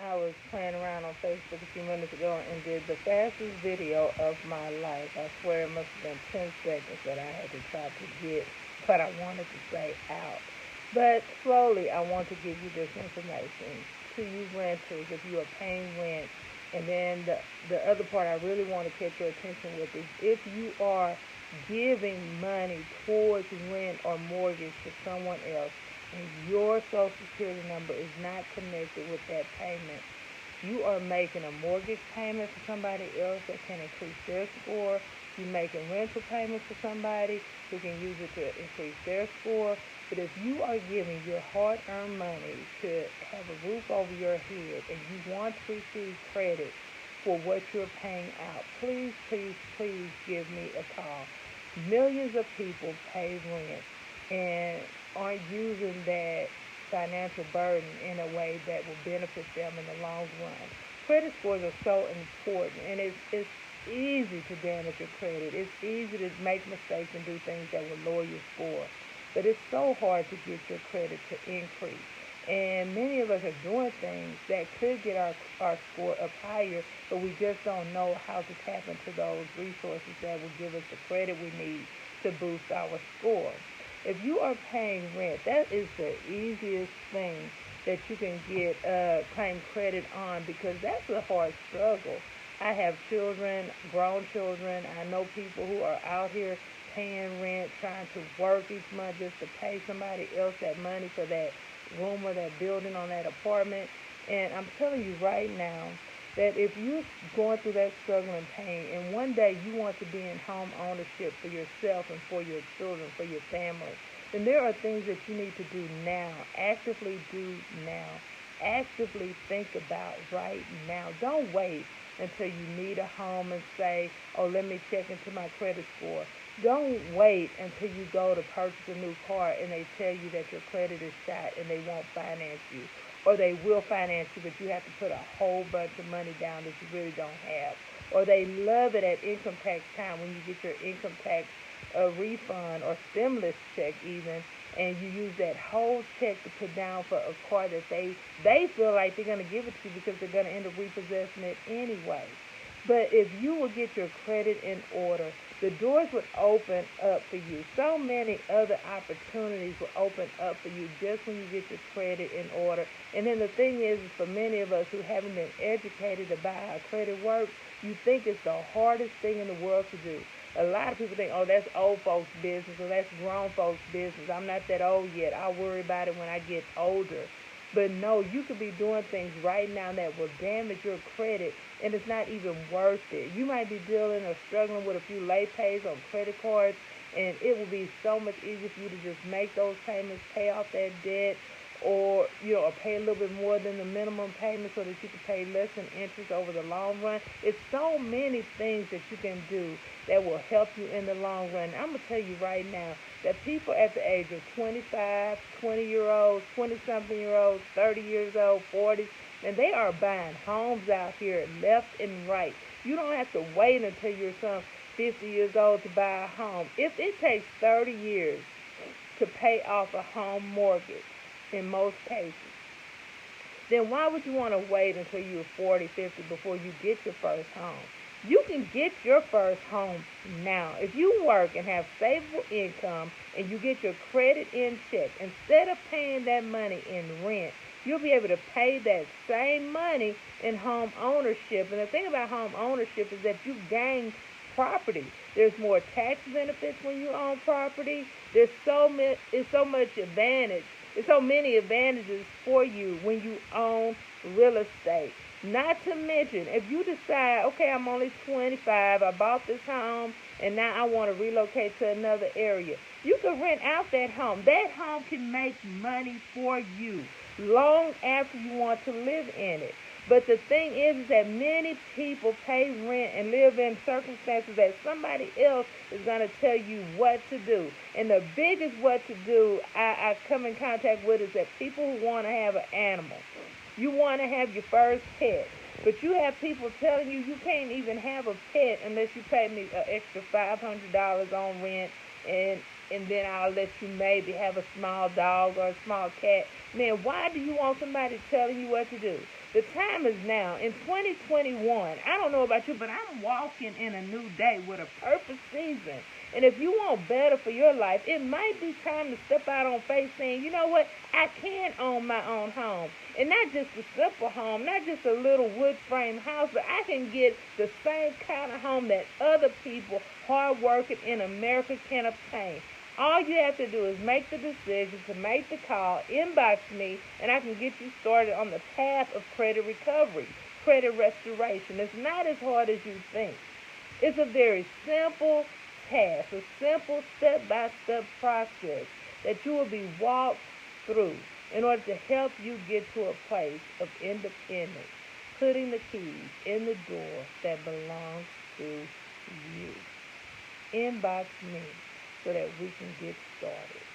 I was playing around on Facebook a few minutes ago and did the fastest video of my life. I swear it must have been 10 seconds that I had to try to get what I wanted to say out. But slowly, I want to give you this information to you renters if you are paying rent. And then the other part I really want to catch your attention with is if you are giving money towards rent or mortgage to someone else, and your social security number is not connected with that payment, you are making a mortgage payment for somebody else that can increase their score. You're making rental payments for somebody who can use it to increase their score. But if you are giving your hard-earned money to have a roof over your head and you want to receive credit for what you're paying out, please, please, please give me a call. Millions of people pay rent and aren't using that financial burden in a way that will benefit them in the long run. Credit scores are so important, and it's easy to damage your credit. It's easy to make mistakes and do things that will lower your score. But it's so hard to get your credit to increase. And many of us are doing things that could get our score up higher, but we just don't know how to tap into those resources that will give us the credit we need to boost our score. If you are paying rent, that is the easiest thing that you can get claim credit on, because that's a hard struggle. I have children, grown children. I know people who are out here paying rent, trying to work each month just to pay somebody else that money for that room or that building on that apartment. And I'm telling you right now that if you're going through that struggle and pain, and one day you want to be in home ownership for yourself and for your children, for your family, then there are things that you need to do now. Actively do now. Actively think about right now. Don't wait until you need a home and say, oh, let me check into my credit score. Don't wait until you go to purchase a new car and they tell you that your credit is shot and they won't finance you. Or they will finance you, but you have to put a whole bunch of money down that you really don't have. Or they love it at income tax time when you get your income tax refund or stimulus check even, and you use that whole check to put down for a car that they feel like they're going to give it to you because they're going to end up repossessing it anyway. But if you will get your credit in order, the doors would open up for you. So many other opportunities will open up for you just when you get your credit in order. And then the thing is, for many of us who haven't been educated about how credit works, you think it's the hardest thing in the world to do. A lot of people think, oh, that's old folks' business or that's grown folks' business. I'm not that old yet. I'll worry about it when I get older. But no, you could be doing things right now that will damage your credit, and it's not even worth it. You might be dealing or struggling with a few late pays on credit cards, and it will be so much easier for you to just make those payments, pay off that debt, or pay a little bit more than the minimum payment so that you can pay less in interest over the long run. It's so many things that you can do that will help you in the long run. I'm going to tell you right now that people at the age of 25, 20-year-olds, 20-something-year-olds, 30 years old, 40s, and they are buying homes out here left and right. You don't have to wait until you're some 50 years old to buy a home. If it takes 30 years to pay off a home mortgage in most cases, then why would you want to wait until you're 40, 50 before you get your first home? You can get your first home now. If you work and have stable income and you get your credit in check, instead of paying that money in rent, you'll be able to pay that same money in home ownership. And the thing about home ownership is that you gain property. There's more tax benefits when you own property. It's so much advantage. There's so many advantages for you when you own real estate. Not to mention, if you decide, okay, I'm only 25, I bought this home, and now I want to relocate to another area, you can rent out that home. That home can make money for you long after you want to live in it. But the thing is that many people pay rent and live in circumstances that somebody else is going to tell you what to do. And the biggest what to do I come in contact with is that people who want to have an animal. You want to have your first pet, but you have people telling you can't even have a pet unless you pay me an extra $500 on rent, and and then I'll let you maybe have a small dog or a small cat. Man, why do you want somebody telling you what to do? The time is now. In 2021, I don't know about you, but I'm walking in a new day with a purpose season. And if you want better for your life, it might be time to step out on faith saying, you know what, I can own my own home. And not just a simple home, not just a little wood frame house, but I can get the same kind of home that other people hard working in America can obtain. All you have to do is make the decision to make the call, inbox me, and I can get you started on the path of credit recovery, credit restoration. It's not as hard as you think. It's a very simple task, a simple step-by-step process that you will be walked through in order to help you get to a place of independence, putting the keys in the door that belongs to you. Inbox me so that we can get started.